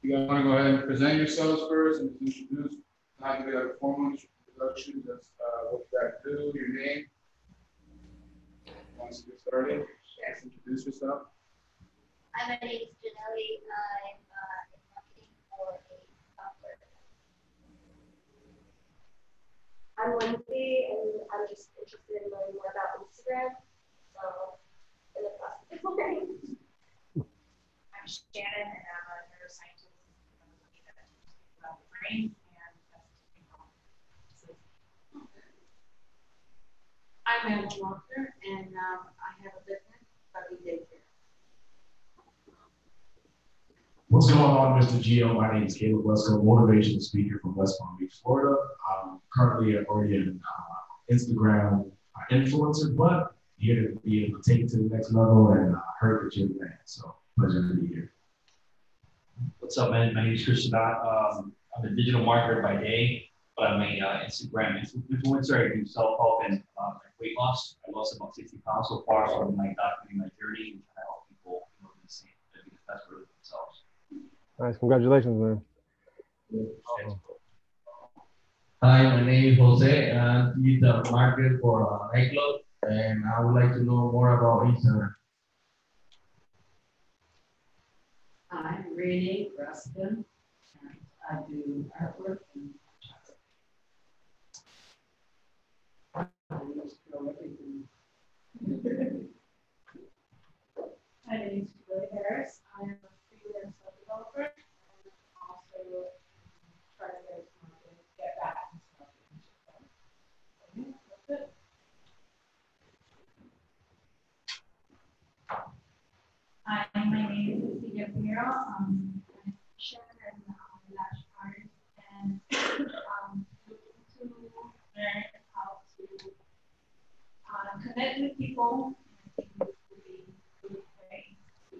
You guys want to go ahead and present yourselves first and introduce, not to be like a formal introduction, just what you guys do, your name. Once you get started, just introduce yourself. Hi, my name is Janelli. I'm in marketing for a software. I'm Lindsay, and I'm just interested in learning more about Instagram. So, in the process of learning. I'm Shannon, and I'm a neuroscientist. I'm looking at about the brain and I'm Madge Walker, and I have a business, Buggy Daycare. What's going on, Mr. Gio? My name is Caleb Lesko, motivational speaker from West Palm Beach, Florida. I'm currently already an Instagram influencer, but here to be able to take it to the next level and heard that you're the man. So pleasure to be here. What's up, man? My name is Christian Dot. I'm a digital marketer by day, but I'm a Instagram influencer. I do self-help and weight loss. I lost about 60 pounds so far, so I'm like documenting my journey and trying to help people do the same, to be the best version of themselves. Nice, congratulations, man. Hi, my name is Jose, and I'm the marketer for iCloud, and I would like to know more about Instagram. I'm Renee Ruskin, and I do artwork and My name is Julie Harris. I am a freelance web developer and also try to get back into marketing. That's it. Hi, my name is Cecilia Pinheiro. I'm a musician and lash artist, and looking to learn how to connect with people. I think this would be a good way to.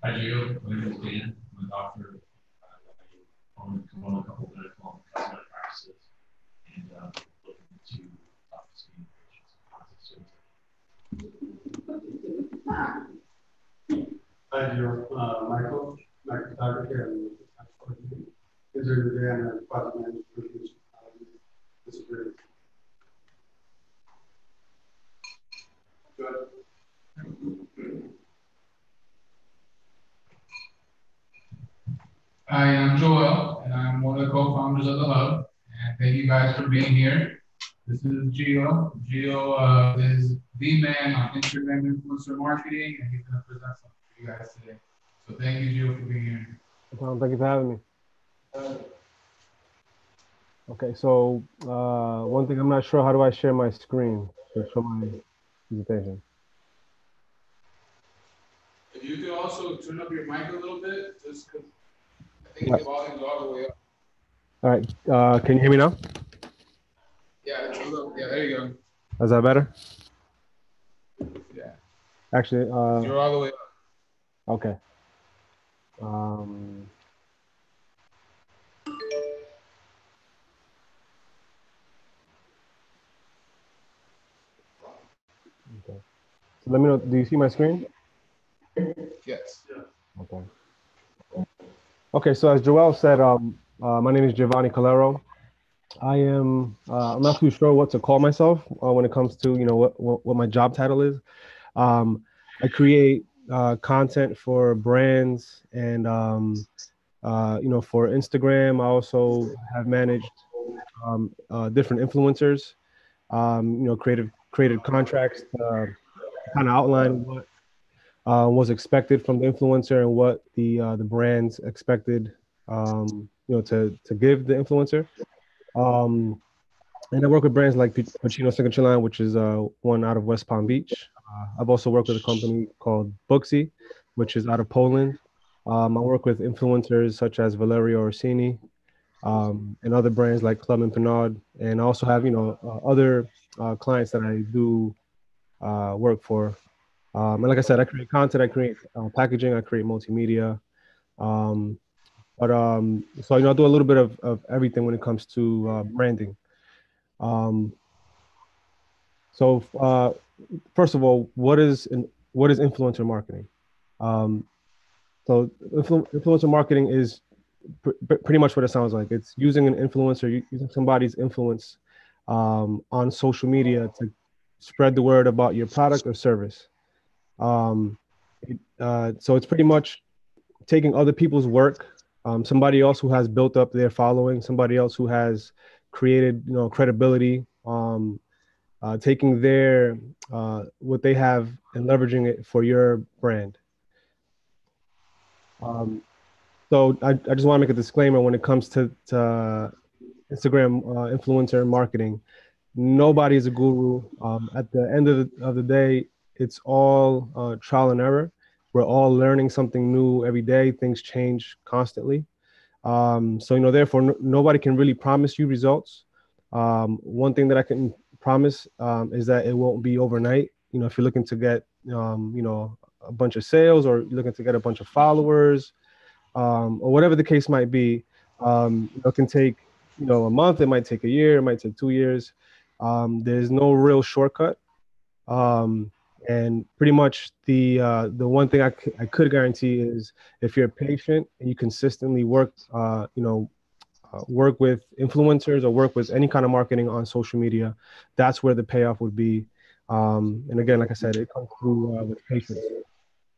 Hi, Gio. My name is Dan. I'm a doctor. I own a couple of medical and cosmetic practices and looking to office communications and Hi, Joe. Michael photographer, and is there a project manager for this is great. Good. Hi, I'm Joel, and I'm one of the co-founders of the Hub. And thank you guys for being here. This is Gio. Gio is the man on Instagram influencer marketing, and he's going to present something for you guys today. So thank you, Gio, for being here. No problem. Thank you for having me. Okay, so one thing I'm not sure, how do I share my screen to show my presentation? If you could also turn up your mic a little bit, just because I think the volume's all the way up. All right, can you hear me now? Yeah, yeah, there you go. Is that better? Yeah. Actually, you're all the way up. Okay. Okay. So let me know, do you see my screen? Yes. Yeah. Okay. Okay, so as Joel said, my name is Giovanni Calero. I am, I'm not too sure what to call myself when it comes to, what my job title is. I create content for brands and, for Instagram. I also have managed different influencers, created contracts to kind of outline what was expected from the influencer and what the brands expected, to give the influencer. And I work with brands like Pacino Signature Line, which is one out of West Palm Beach. I've also worked with a company called Booksy, which is out of Poland. I work with influencers such as Valerio Orsini, and other brands like Club and Pinard. And I also have, other clients that I do work for. And like I said, I create content, I create packaging, I create multimedia. So, I do a little bit of everything when it comes to branding. So first of all, what is influencer marketing? So influencer marketing is pretty much what it sounds like. It's using an influencer, using somebody's influence on social media to spread the word about your product or service. So it's pretty much taking other people's work, somebody else who has built up their following, somebody else who has created, credibility, taking their what they have and leveraging it for your brand. So I just want to make a disclaimer when it comes to Instagram influencer marketing. Nobody is a guru. At the end of the day, it's all trial and error. We're all learning something new every day. Things change constantly. So, therefore, nobody can really promise you results. One thing that I can promise is that it won't be overnight. If you're looking to get, a bunch of sales, or you're looking to get a bunch of followers, or whatever the case might be, it can take, a month, it might take a year, it might take 2 years. There's no real shortcut. And pretty much the one thing I could guarantee is if you're patient and you consistently work with influencers or work with any kind of marketing on social media, that's where the payoff would be. And again, like I said, it comes through with patience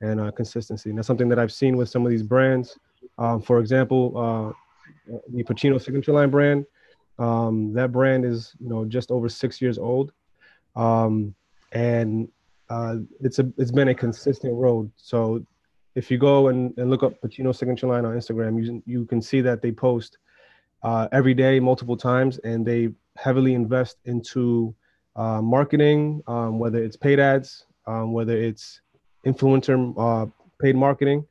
and consistency. And that's something that I've seen with some of these brands. For example, the Pacino Signature Line brand, that brand is, just over 6 years old. And it's been a consistent road. So if you go and look up Pacino Signature Line on Instagram, you can see that they post every day, multiple times, and they heavily invest into marketing, whether it's paid ads, whether it's influencer paid marketing.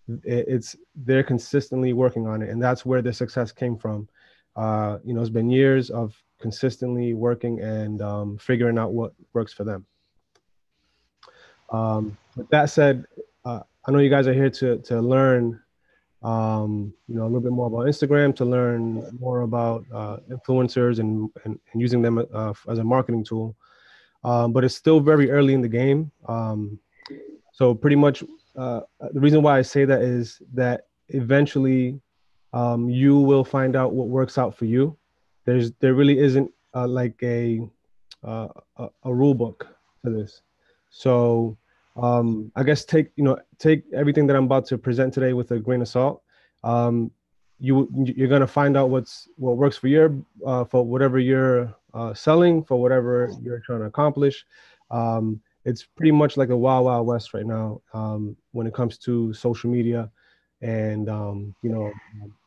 They're consistently working on it, and that's where the success came from. It's been years of consistently working and figuring out what works for them. With that said, I know you guys are here to learn, a little bit more about Instagram, to learn more about influencers and using them as a marketing tool. But it's still very early in the game. So pretty much the reason why I say that is that eventually you will find out what works out for you. There really isn't like a rule book for this. So I guess take everything that I'm about to present today with a grain of salt. You're gonna find out what works for for whatever you're selling, for whatever you're trying to accomplish. It's pretty much like a wild west right now when it comes to social media and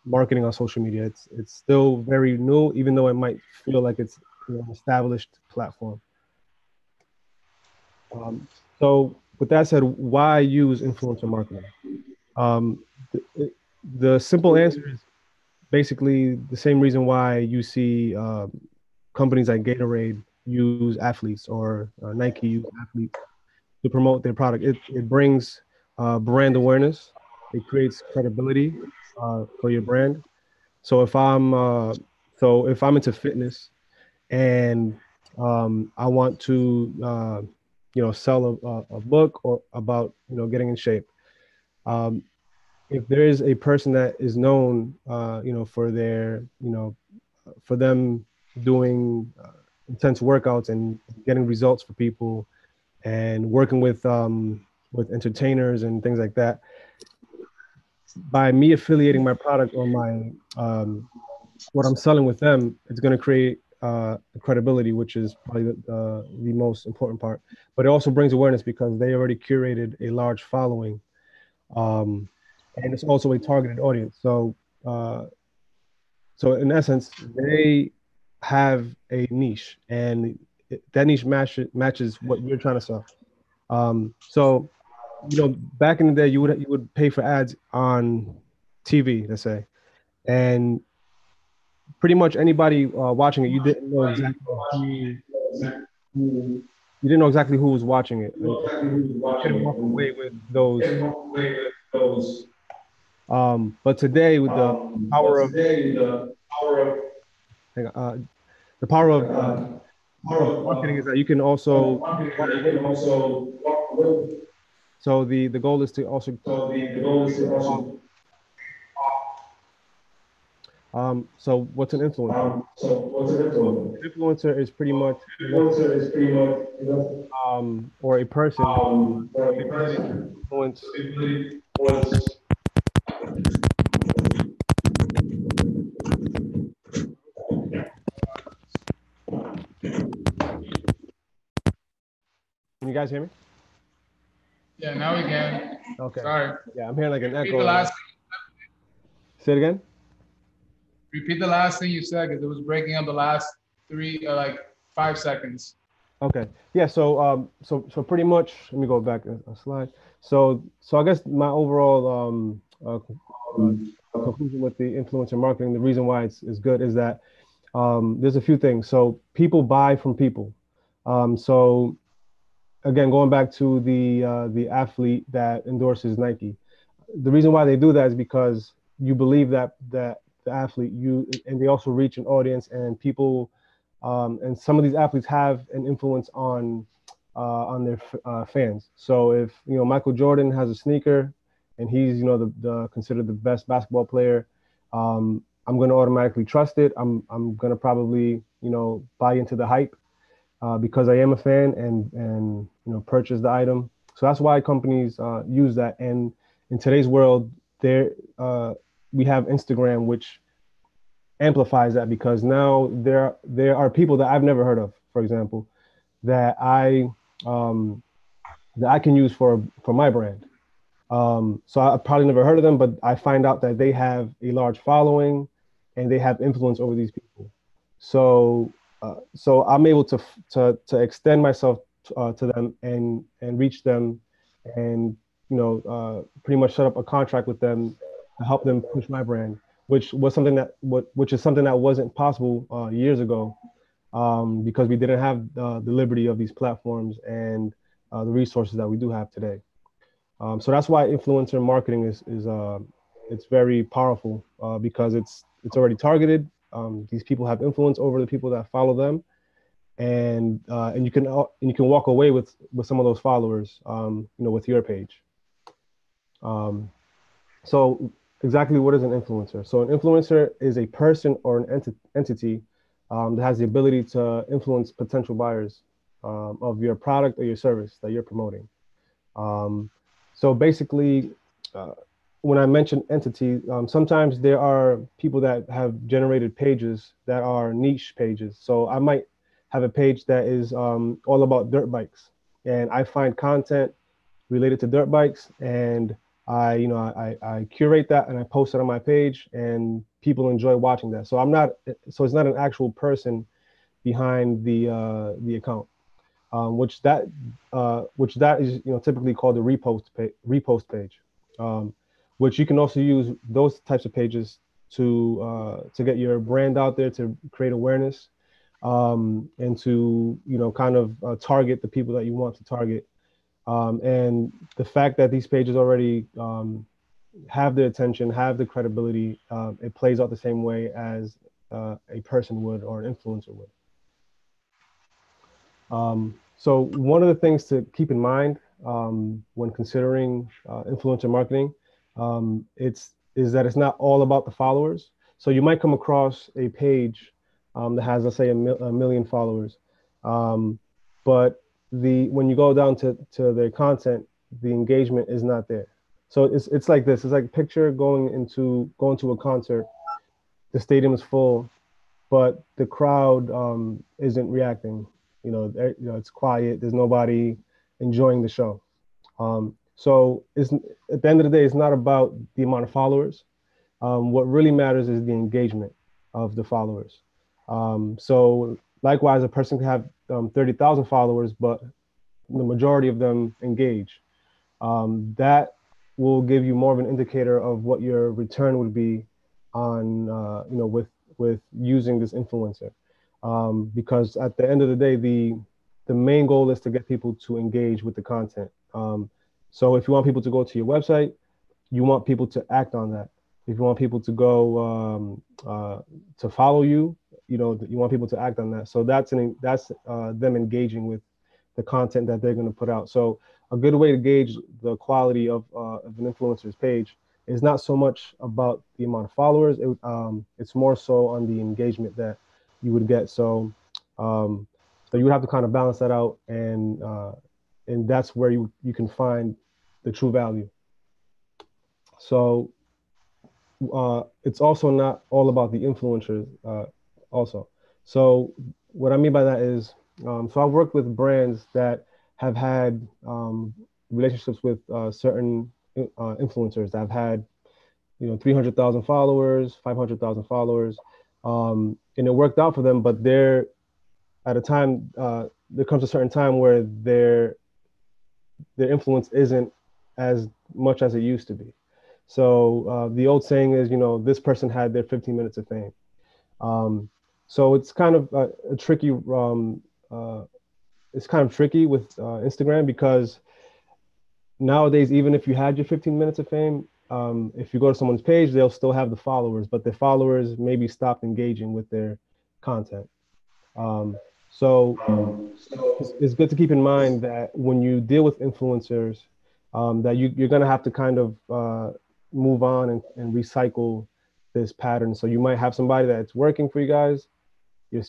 marketing on social media. It's still very new, even though it might feel like it's an established platform. So with that said, why use influencer marketing? The simple answer is basically the same reason why you see companies like Gatorade use athletes or Nike use athletes to promote their product. It brings brand awareness. It creates credibility for your brand. So if I'm into fitness and I want to sell a book or about getting in shape, if there is a person that is known for their for them doing intense workouts and getting results for people and working with entertainers and things like that, by me affiliating my product or my what I'm selling with them, it's going to create credibility, which is probably the most important part. But it also brings awareness because they already curated a large following, and it's also a targeted audience. So in essence, they have a niche, and that niche matches what you're trying to sell. So back in the day, you would pay for ads on TV, let's say, and pretty much anybody watching it, you didn't know exactly who was watching it. You couldn't walk away with those. But today, with the power of marketing, is that you can also walk away So the goal is to also. So the goal is to also. So what's an influencer? So what's an influencer? An influencer is pretty much Influencer is pretty much or a person or a ability to person influence. was Can you guys hear me? Yeah, now we can. Okay. Sorry. Yeah, I'm hearing like an Repeat echo. the last. Say it again. Repeat the last thing you said because it was breaking up the last like 5 seconds. Okay. Yeah. So so pretty much. Let me go back a slide. So I guess my overall conclusion with the influencer marketing, the reason why it's good is that there's a few things. So people buy from people. So again, going back to the athlete that endorses Nike, the reason why they do that is because you believe that the athlete, and they also reach an audience and people, and some of these athletes have an influence on their fans. So if Michael Jordan has a sneaker and he's the considered the best basketball player, I'm going to automatically trust it. I'm going to probably buy into the hype because I am a fan and purchase the item. So that's why companies use that. And in today's world, we have Instagram, which amplifies that because now there are people that I've never heard of, for example, that I can use for my brand. So I probably never heard of them, but I find out that they have a large following and they have influence over these people. So I'm able to extend myself to them and reach them and pretty much set up a contract with them to help them push my brand, which is something that wasn't possible years ago because we didn't have the liberty of these platforms and the resources that we do have today. So that's why influencer marketing is it's very powerful because it's already targeted. These people have influence over the people that follow them, and you can walk away with some of those followers, with your page. So exactly what is an influencer? So an influencer is a person or an entity that has the ability to influence potential buyers of your product or your service that you're promoting. So basically, when I mention entity, sometimes there are people that have generated pages that are niche pages. So I might have a page that is all about dirt bikes, and I find content related to dirt bikes, and I curate that and I post it on my page, and people enjoy watching that. So it's not an actual person behind the account. Which that is typically called a repost page, which you can also use those types of pages to get your brand out there, to create awareness, and to kind of target the people that you want to target. And the fact that these pages already have the attention, have the credibility, it plays out the same way as a person would or an influencer would. So one of the things to keep in mind when considering influencer marketing, is that it's not all about the followers. So you might come across a page that has, let's say, a million followers, but when you go down to their content, the engagement is not there. So it's like this. It's like a picture going to a concert. The stadium is full, but the crowd isn't reacting. It's quiet. There's nobody enjoying the show. So at the end of the day, it's not about the amount of followers. What really matters is the engagement of the followers. So likewise, a person can have 30,000 followers, but the majority of them engage. That will give you more of an indicator of what your return would be on, with using this influencer. Because at the end of the day, the main goal is to get people to engage with the content. So if you want people to go to your website, you want people to act on that. If you want people to go to follow you, you want people to act on that. So that's them engaging with the content that they're going to put out. So a good way to gauge the quality of an influencer's page is not so much about the amount of followers. It's more so on the engagement that you would get. So so you would have to kind of balance that out, and that's where you can find the true value. So it's also not all about the influencers also. So what I mean by that is, so I've worked with brands that have had relationships with certain influencers that have had, 300,000 followers, 500,000 followers, and it worked out for them. But there comes a certain time where their influence isn't as much as it used to be. So the old saying is, this person had their 15 minutes of fame. So it's kind of a tricky. It's kind of tricky with Instagram, because nowadays, even if you had your 15 minutes of fame, if you go to someone's page, they'll still have the followers, but their followers maybe stopped engaging with their content. So it's good to keep in mind that when you deal with influencers, that you're going to have to kind of move on and recycle this pattern. So you might have somebody that's working for you guys.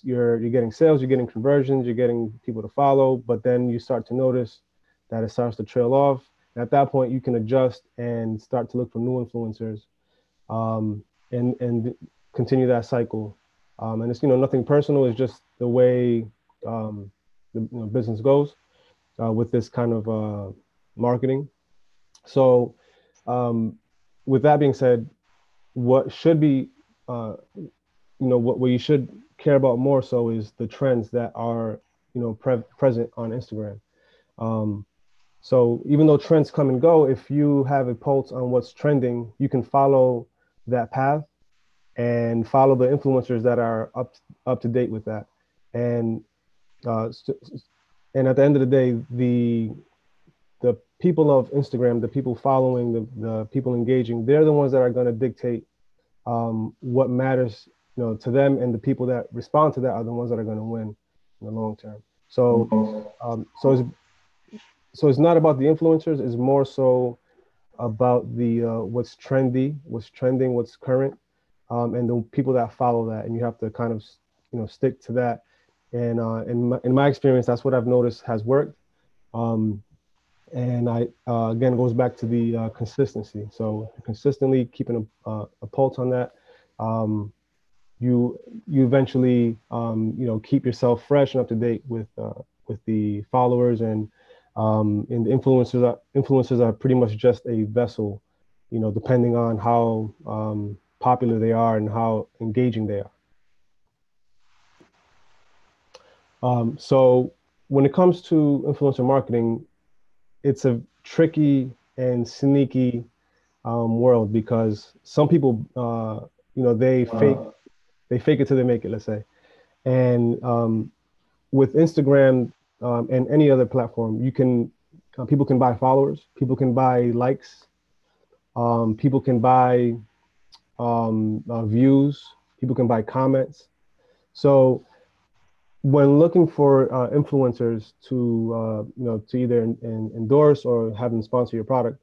You're getting sales, you're getting conversions, you're getting people to follow, but then you start to notice that it starts to trail off. And at that point, you can adjust and start to look for new influencers, and continue that cycle. And it's nothing personal. It's just the way the business goes with this kind of marketing. So with that being said, what should be what you should care about more so is the trends that are present on Instagram. So even though trends come and go, if you have a pulse on what's trending, you can follow that path and follow the influencers that are up to date with that. And at the end of the day, the people of Instagram, the people following, the people engaging, they're the ones that are going to dictate what matters to them, and the people that respond to that are the ones that are going to win in the long term. So so it's not about the influencers. It's more so about the what's trendy, what's trending, what's current, and the people that follow that. And you have to kind of stick to that. And in my experience, that's what I've noticed has worked. And I again, it goes back to the consistency. So consistently keeping a pulse on that. You eventually keep yourself fresh and up to date with the followers, and the influencers are pretty much just a vessel, depending on how popular they are and how engaging they are. So when it comes to influencer marketing, it's a tricky and sneaky world, because some people they fake it till they make it, let's say. And with Instagram and any other platform, you can people can buy followers, people can buy likes, people can buy views, people can buy comments. So when looking for influencers to to either endorse or have them sponsor your product,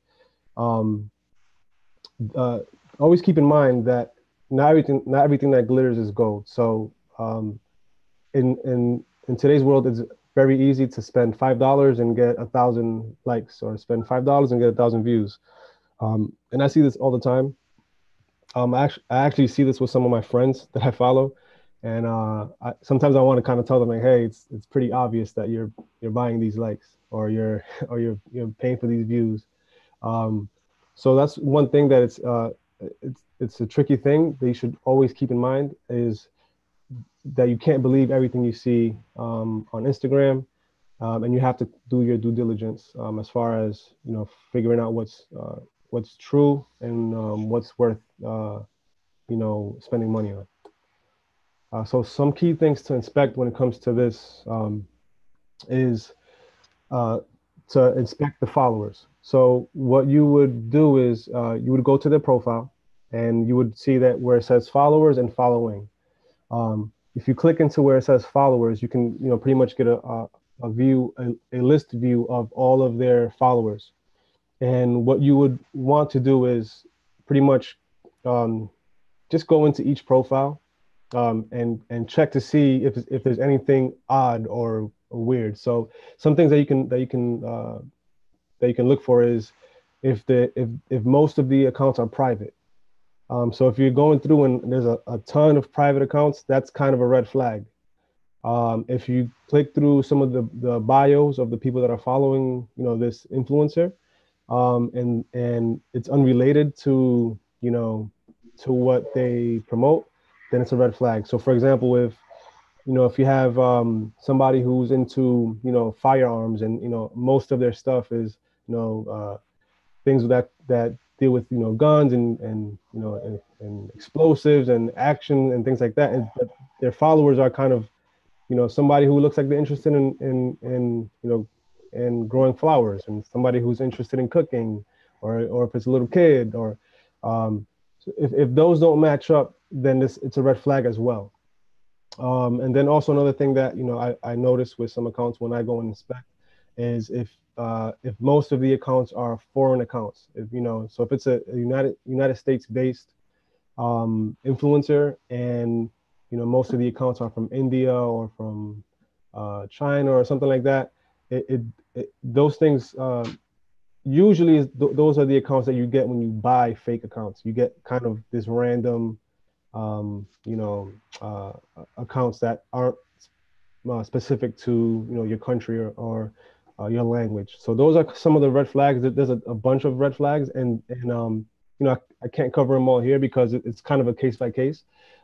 always keep in mind that not everything that glitters is gold. So in today's world, it's very easy to spend $5 and get 1,000 likes, or spend $5 and get 1,000 views. And I see this all the time. I actually see this with some of my friends that I follow, and sometimes I want to kind of tell them, like, hey, it's pretty obvious that you're buying these likes, or you're paying for these views. So that's one thing that it's a tricky thing that you should always keep in mind, is that you can't believe everything you see on Instagram, and you have to do your due diligence as far as figuring out what's true and what's worth spending money on. So some key things to inspect when it comes to this is to inspect the followers. So what you would do is you would go to their profile, and you would see that where it says followers and following. If you click into where it says followers, you can pretty much get a a list view of all of their followers. And what you would want to do is pretty much just go into each profile and check to see if there's anything odd or weird. So some things that you can look for is if most of the accounts are private. So if you're going through and there's a ton of private accounts, that's kind of a red flag. If you click through some of the bios of the people that are following, this influencer, and it's unrelated to, to what they promote, then it's a red flag. So for example, if you have somebody who's into, firearms and, most of their stuff is, things that deal with, guns and explosives and action and things like that. And but their followers are kind of, somebody who looks like they're interested in growing flowers, and somebody who's interested in cooking, or if it's a little kid, or so if those don't match up, then it's a red flag as well. And then also another thing that I notice with some accounts when I go and inspect is if most of the accounts are foreign accounts, so if it's a United States based influencer, and most of the accounts are from India or from China or something like that, those things usually those are the accounts that you get when you buy fake accounts. You get kind of this random accounts that aren't specific to your country or your language. So those are some of the red flags. There's a bunch of red flags, and I can't cover them all here because it's kind of a case by case.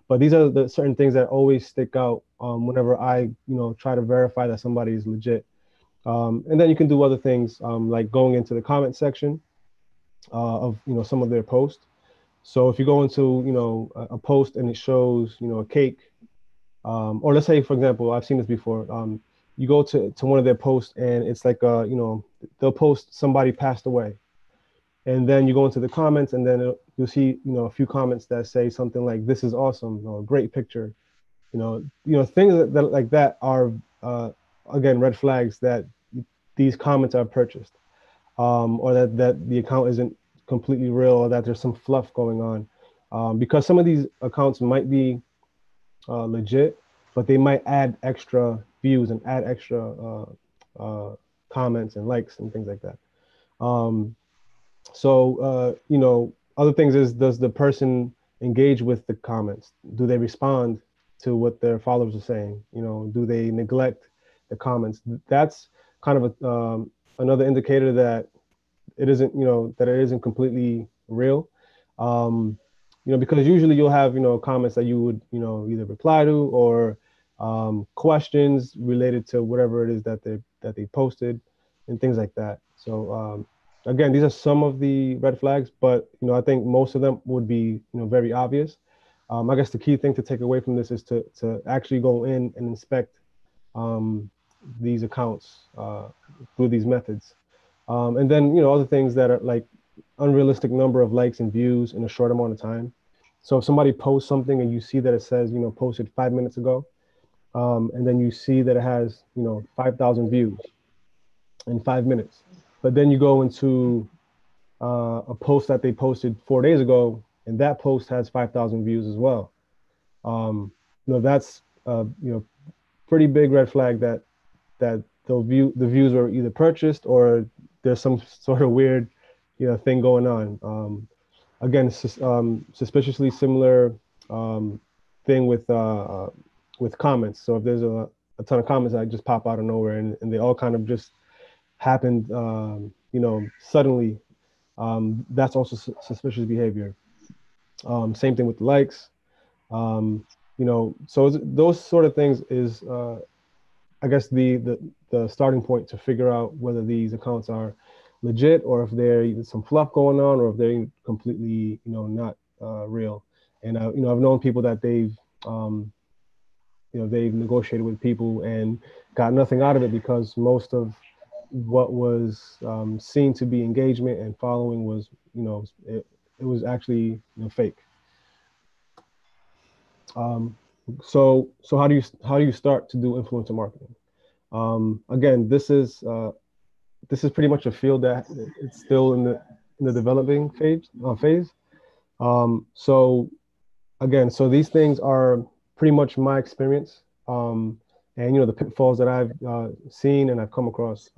But these are the certain things that always stick out whenever I try to verify that somebody is legit. And then you can do other things like going into the comment section of some of their posts. So if you go into a post and it shows a cake, or let's say, for example, I've seen this before. You go to one of their posts and it's like they'll post somebody passed away, and then you go into the comments and then you'll see a few comments that say something like, "This is awesome," or "Great picture," things that like that are again red flags that these comments are purchased, or that the account isn't completely real, or that there's some fluff going on, because some of these accounts might be legit, but they might add extra views and add extra comments and likes and things like that. Other things is, does the person engage with the comments? Do they respond to what their followers are saying? Do they neglect the comments? That's kind of another indicator that it isn't completely real. Because usually you'll have comments that you would either reply to, or questions related to whatever it is that they posted and things like that. So again, these are some of the red flags, but I think most of them would be very obvious. I guess the key thing to take away from this is to actually go in and inspect these accounts through these methods. And then, other things that are like unrealistic number of likes and views in a short amount of time. So if somebody posts something and you see that it says, posted 5 minutes ago, and then you see that it has, 5,000 views in 5 minutes, but then you go into a post that they posted 4 days ago, and that post has 5,000 views as well. That's pretty big red flag that the views were either purchased or there's some sort of weird thing going on. Again, suspiciously similar thing with comments. So if there's a ton of comments that just pop out of nowhere and they all kind of just happened suddenly, that's also suspicious behavior. Same thing with the likes. So those sort of things is I guess the starting point to figure out whether these accounts are legit, or if there's some fluff going on, or if they're completely not real. And I've known people that they've negotiated with people and got nothing out of it, because most of what was seen to be engagement and following was it was actually fake. So how do you start to do influencer marketing? Again, this is pretty much a field that it's still in the developing phase. So again, so these things are pretty much my experience, and the pitfalls that I've seen and I've come across.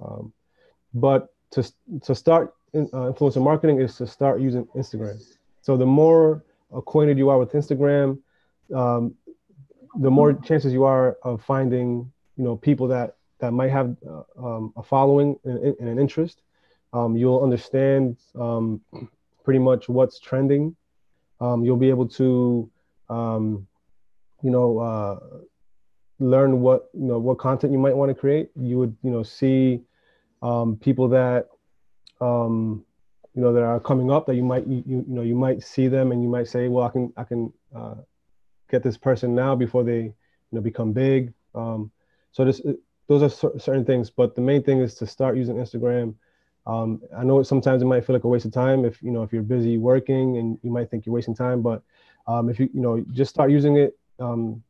But to start influencer marketing is to start using Instagram. So the more acquainted you are with Instagram, the more chances you are of finding people that might have a following and an interest. You'll understand pretty much what's trending. You'll be able to learn what content you might want to create. You would see people that that are coming up that you might see them and you might say, well, I can get this person now before they become big. So those are certain things, but the main thing is to start using Instagram. I know sometimes it might feel like a waste of time if you're busy working and you might think you're wasting time, but if you just start using it,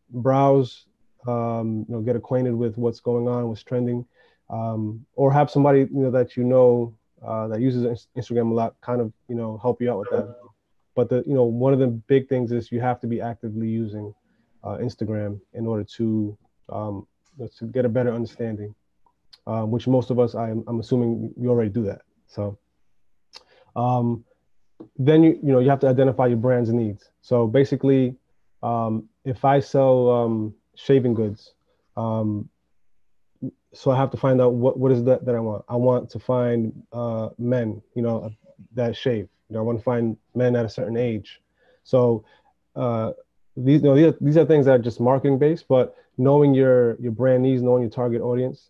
browse, get acquainted with what's going on, what's trending, or have somebody that that uses Instagram a lot kind of help you out with that. But one of the big things is you have to be actively using Instagram in order to get a better understanding, which most of us, I'm assuming you already do that. So then you have to identify your brand's needs. So basically, if I sell shaving goods, so I have to find out what is that I want. I want to find men, that shave. I want to find men at a certain age. So these are things that are just marketing based, but knowing your brand needs, knowing your target audience,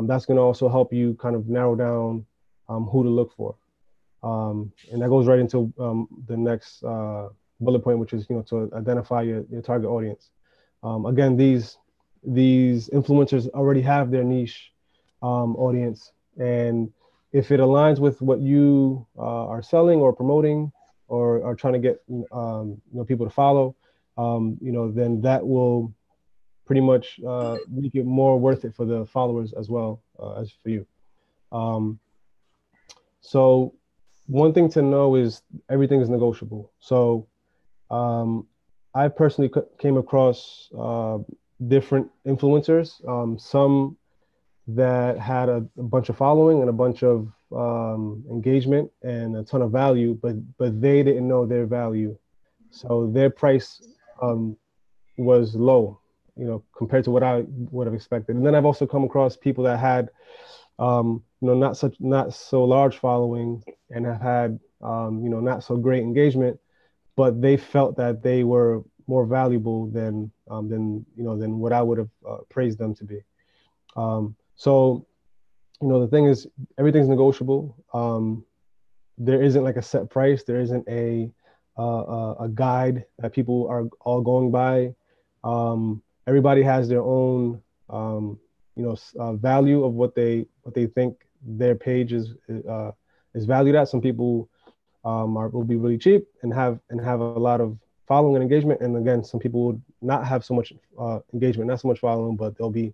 that's going to also help you kind of narrow down who to look for. And that goes right into the next bullet point, which is to identify your target audience. Again, these influencers already have their niche audience, and if it aligns with what you are selling or promoting or are trying to get people to follow, then that will pretty much make it more worth it for the followers as well as for you. So one thing to know is everything is negotiable. So I personally came across different influencers, some that had a bunch of following and a bunch of engagement and a ton of value, but they didn't know their value. So their price was low, compared to what I would have expected. And then I've also come across people that had, not so large following and have had, not so great engagement, but they felt that they were more valuable than what I would have praised them to be. So, the thing is, everything's negotiable. There isn't like a set price. There isn't a guide that people are all going by. Everybody has their own, value of what they think their page is valued at. Some people will be really cheap and have a lot of following and engagement, and again, some people would not have so much engagement, not so much following, but they'll be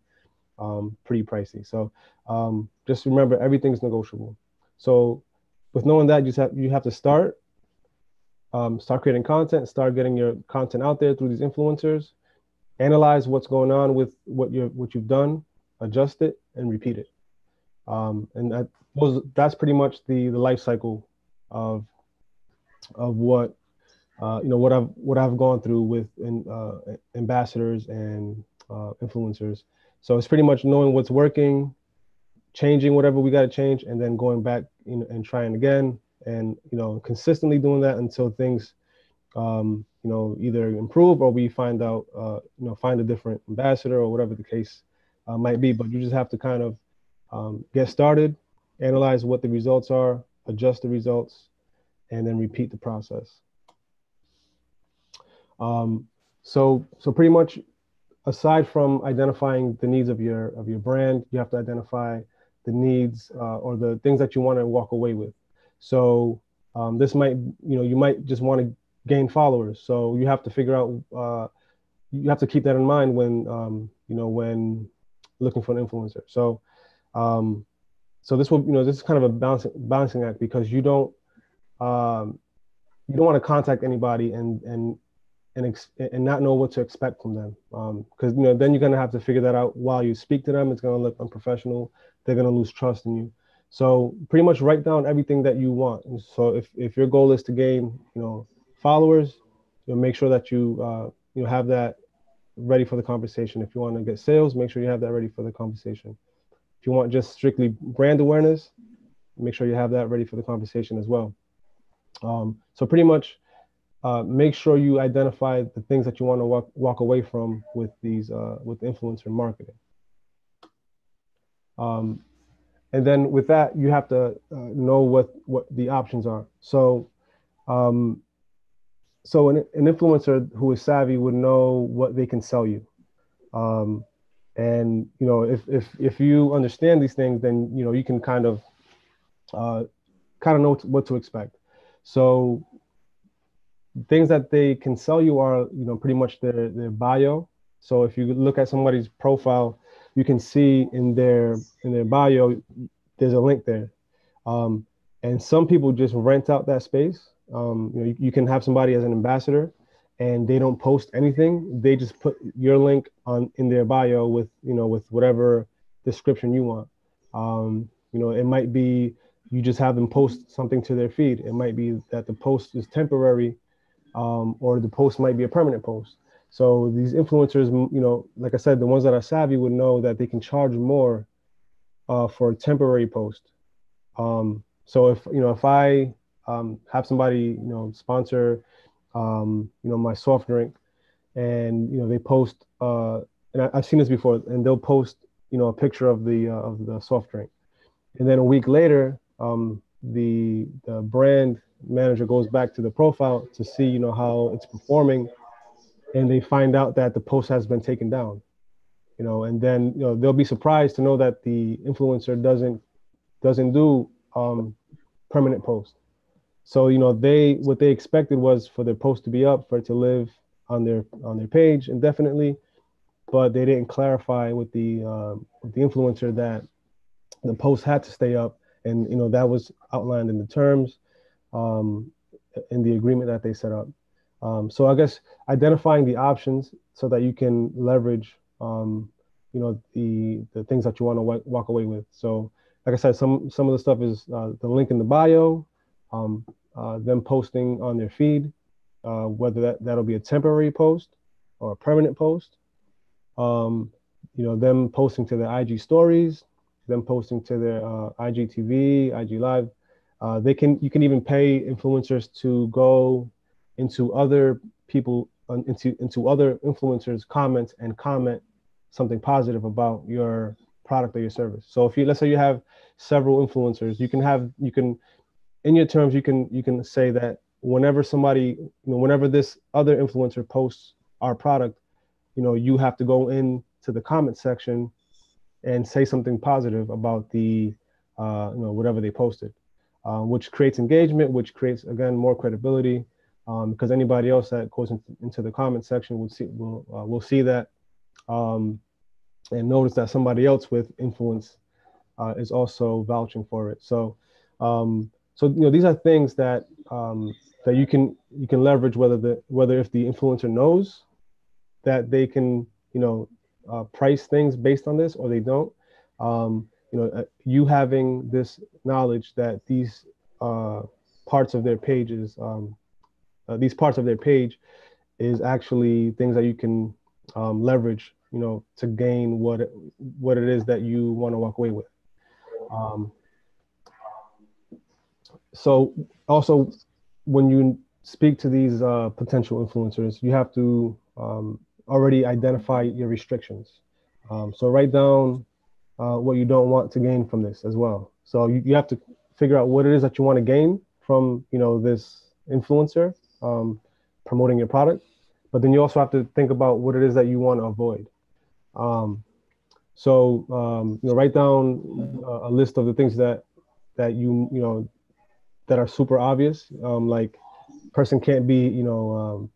pretty pricey. So just remember, everything's negotiable. So with knowing that, you have to start creating content, start getting your content out there through these influencers, analyze what's going on with what you've done, adjust it, and repeat it. And that's pretty much the life cycle of what what I've gone through with ambassadors and influencers. So it's pretty much knowing what's working, changing whatever we got to change, and then going back and trying again, and consistently doing that until things either improve or we find out find a different ambassador or whatever the case might be. But you just have to kind of get started, analyze what the results are, adjust the results, and then repeat the process. So pretty much, aside from identifying the needs of your brand, you have to identify the needs or the things that you want to walk away with. So this might, you might just want to gain followers. So you have to figure out, you have to keep that in mind when, when looking for an influencer. So so this will, this is kind of a balancing act, because you don't want to contact anybody and not know what to expect from them, because then you're going to have to figure that out while you speak to them. It's going to look unprofessional. They're going to lose trust in you. So pretty much write down everything that you want. And so if your goal is to gain followers, make sure that you have that ready for the conversation. If you want to get sales, make sure you have that ready for the conversation. If you want just strictly brand awareness, make sure you have that ready for the conversation as well. So pretty much make sure you identify the things that you want to walk away from with with influencer marketing. And then with that, you have to know what the options are. So so an influencer who is savvy would know what they can sell you. And if you understand these things, then you can kind of know what to expect. So things that they can sell you are pretty much their bio. So if you look at somebody's profile, you can see in their bio there's a link there. And some people just rent out that space. You can have somebody as an ambassador and they don't post anything. They just put your link in their bio with whatever description you want. It might be you just have them post something to their feed. It might be that the post is temporary, or the post might be a permanent post. So these influencers, like I said, the ones that are savvy would know that they can charge more for a temporary post. So if I have somebody sponsor my soft drink, and they post, and I've seen this before, and they'll post a picture of the soft drink, and then a week later the brand manager goes back to the profile to see how it's performing, and they find out that the post has been taken down, and then they'll be surprised to know that the influencer doesn't do permanent post. So what they expected was for their post to be up, for it to live on their page indefinitely, but they didn't clarify with the influencer that the post had to stay up, and that was outlined in the terms, in the agreement that they set up. So I guess identifying the options so that you can leverage the things that you want to walk away with. So like I said, some of the stuff is the link in the bio, them posting on their feed, whether that'll be a temporary post or a permanent post, them posting to their IG stories, them posting to their IGTV, IG Live. You can even pay influencers to go into other people, into other influencers' comments and comment something positive about your product or your service. So if let's say you have several influencers, you can in your terms, you can say that whenever whenever this other influencer posts our product, you have to go into the comment section and say something positive about the whatever they posted, which creates engagement, which creates, again, more credibility, because anybody else that goes into the comment section will see that, and notice that somebody else with influence is also vouching for it. So these are things that that you can leverage, whether if the influencer knows that they can price things based on this or they don't. You having this knowledge that these parts of their pages, these parts of their page is actually things that you can leverage, to gain what it is that you want to walk away with. So also, when you speak to these potential influencers, you have to already identify your restrictions. So write down what you don't want to gain from this as well. So you have to figure out what it is that you want to gain from this influencer promoting your product, but then you also have to think about what it is that you want to avoid. Write down a list of the things that that are super obvious, like person can't be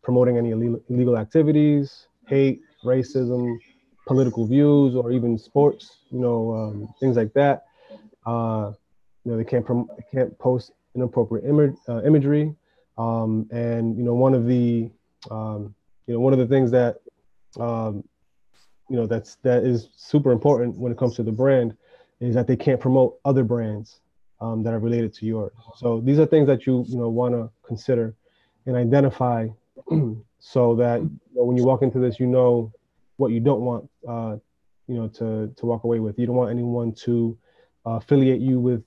promoting any illegal activities, hate, racism, political views or even sports, things like that. They can't post inappropriate imagery. And one of the things that that is super important when it comes to the brand is that they can't promote other brands that are related to yours. So these are things that you want to consider and identify so that when you walk into this, what you don't want to walk away with. You don't want anyone to affiliate you with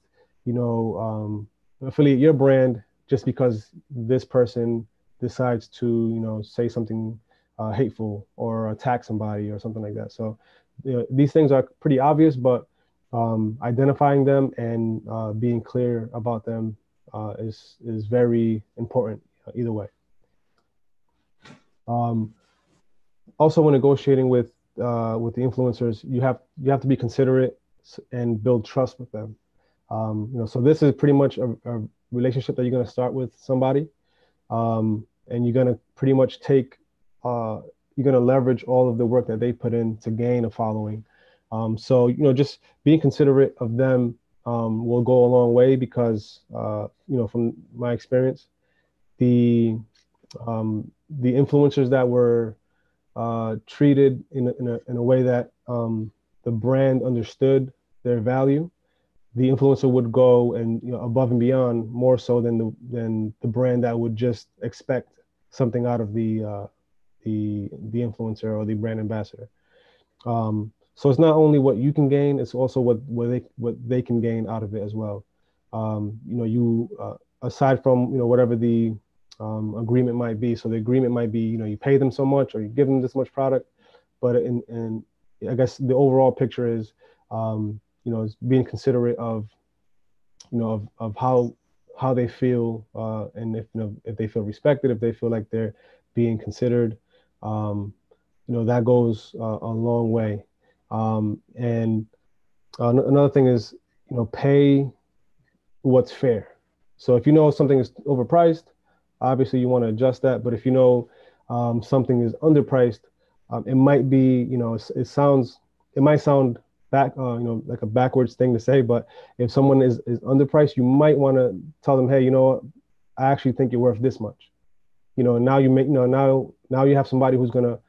affiliate your brand just because this person decides to say something hateful or attack somebody or something like that. So these things are pretty obvious, but identifying them and being clear about them is very important either way. Also, when negotiating with the influencers, you have to be considerate and build trust with them. So this is pretty much a relationship that you're going to start with somebody, and you're going to pretty much you're going to leverage all of the work that they put in to gain a following. So just being considerate of them will go a long way because from my experience, the influencers that were treated in a way that the brand understood their value, the influencer would go and above and beyond more so than the brand that would just expect something out of the influencer or the brand ambassador. So it's not only what you can gain; it's also what they can gain out of it as well. Aside from whatever the agreement might be. So the agreement might be you pay them so much or you give them this much product, but and I guess the overall picture is is being considerate of of how they feel and if they feel respected, if they feel like they're being considered, that goes a long way. And another thing is pay what's fair. So if something is overpriced, obviously you want to adjust that. But if something is underpriced, it might be it might sound back like a backwards thing to say, but if someone is underpriced, you might want to tell them, hey, I actually think you're worth this much. Now you make now you have somebody who's gonna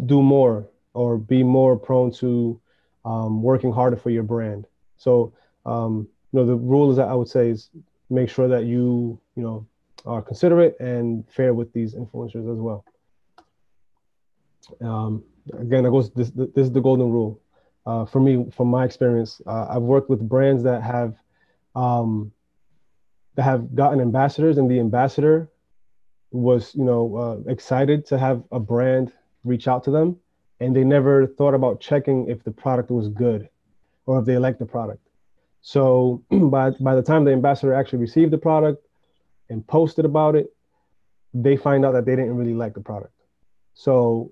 do more or be more prone to working harder for your brand. So the rule is that I would say is make sure that you are considerate and fair with these influencers as well. Again, this is the golden rule. For me, from my experience, I've worked with brands that have gotten ambassadors, and the ambassador was excited to have a brand reach out to them, and they never thought about checking if the product was good or if they liked the product. So by the time the ambassador actually received the product and posted about it, they find out that they didn't really like the product. So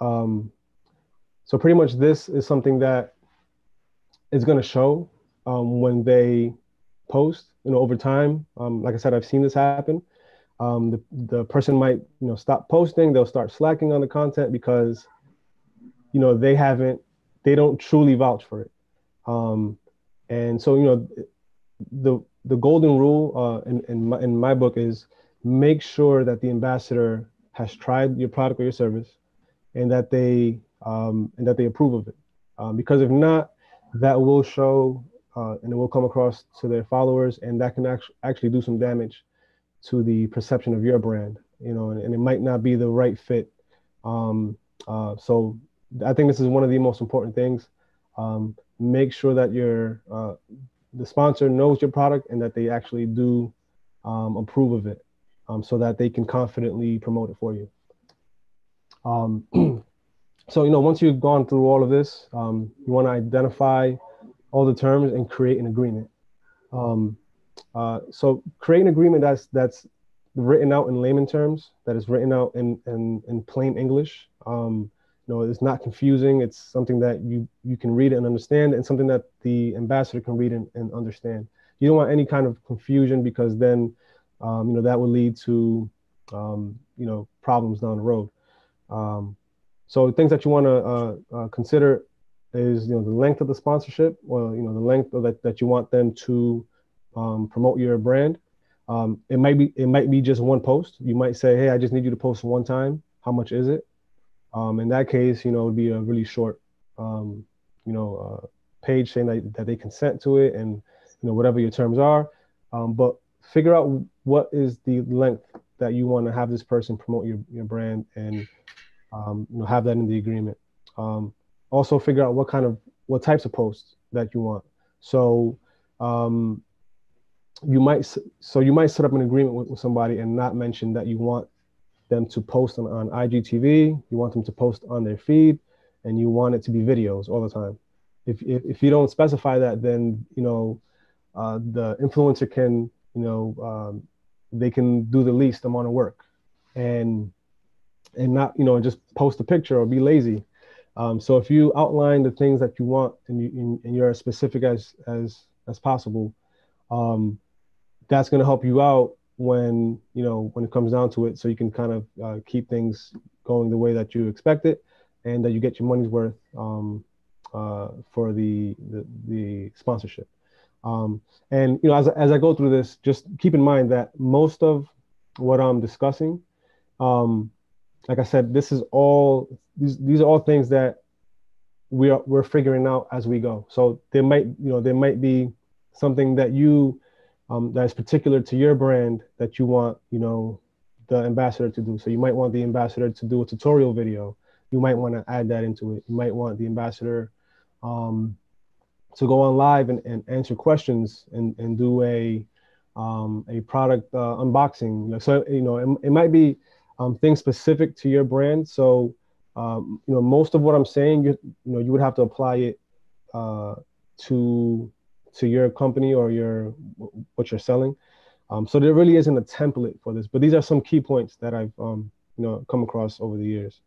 so pretty much this is something that is going to show when they post, over time. Like I said, I've seen this happen. The person might, stop posting. They'll start slacking on the content because, they don't truly vouch for it. And so, the golden rule in my book is make sure that the ambassador has tried your product or your service, and that they approve of it. Because if not, that will show and it will come across to their followers, and that can actually do some damage to the perception of your brand, and it might not be the right fit. So I think this is one of the most important things. Make sure that the sponsor knows your product and that they actually do approve of it, so that they can confidently promote it for you. So, once you've gone through all of this, you want to identify all the terms and create an agreement. So create an agreement that's written out in layman terms, that is written out in plain English. It's not confusing. It's something that you can read and understand, and something that the ambassador can read and understand. You don't want any kind of confusion, because then, that will lead to, problems down the road. So things that you want to consider is, the length of the sponsorship, or, the length of that you want them to promote your brand. It might be just one post. You might say, hey, I just need you to post one time. How much is it? In that case, it would be a really short, page saying that they consent to it, and, whatever your terms are. But figure out what is the length that you want to have this person promote your brand, and, have that in the agreement. Also figure out what types of posts that you want. So, you might set up an agreement with somebody and not mention that you want them to post on IGTV, you want them to post on their feed, and you want it to be videos all the time. If you don't specify that, then the influencer can they can do the least amount of work, and not just post a picture or be lazy. So if you outline the things that you want, and you're as specific as possible, that's going to help you out when it comes down to it, so you can kind of keep things going the way that you expect it, and that you get your money's worth for the sponsorship. And as I go through this, just keep in mind that most of what I'm discussing, like I said, these are all things that we're figuring out as we go. So there might be something that that is particular to your brand that you want, the ambassador to do. So you might want the ambassador to do a tutorial video. You might want to add that into it. You might want the ambassador to go on live and answer questions and do a product unboxing. So it might be things specific to your brand. So most of what I'm saying, you would have to apply it to your company or what you're selling. So there really isn't a template for this, but these are some key points that I've come across over the years.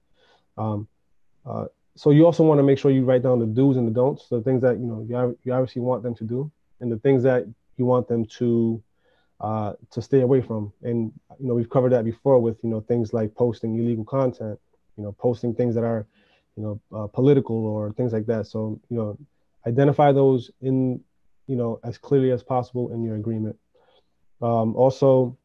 So you also want to make sure you write down the do's and the don'ts, the things that you obviously want them to do, and the things that you want them to stay away from. And we've covered that before with things like posting illegal content, posting things that are political or things like that. So identify those in as clearly as possible in your agreement. Also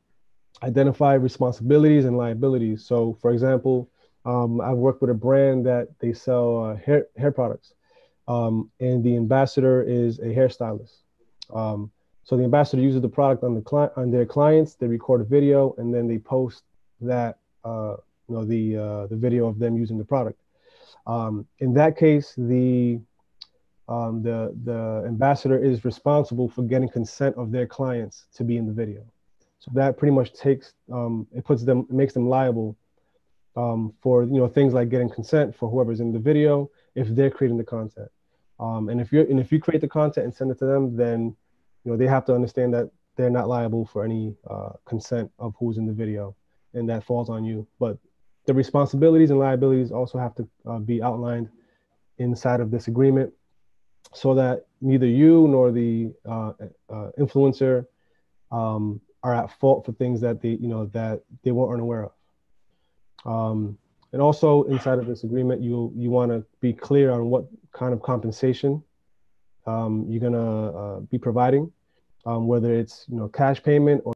identify responsibilities and liabilities. So for example, I've worked with a brand that they sell hair products, and the ambassador is a hairstylist. So the ambassador uses the product on their clients. They record a video, and then they post that the video of them using the product. In that case, the ambassador is responsible for getting consent of their clients to be in the video. So that pretty much makes them liable for things like getting consent for whoever's in the video if they're creating the content. And if you create the content and send it to them, then they have to understand that they're not liable for any consent of who's in the video, and that falls on you. But the responsibilities and liabilities also have to be outlined inside of this agreement, so that neither you nor the influencer are at fault for things that they weren't unaware of. And also inside of this agreement, you want to be clear on what kind of compensation you're gonna be providing, whether it's cash payment or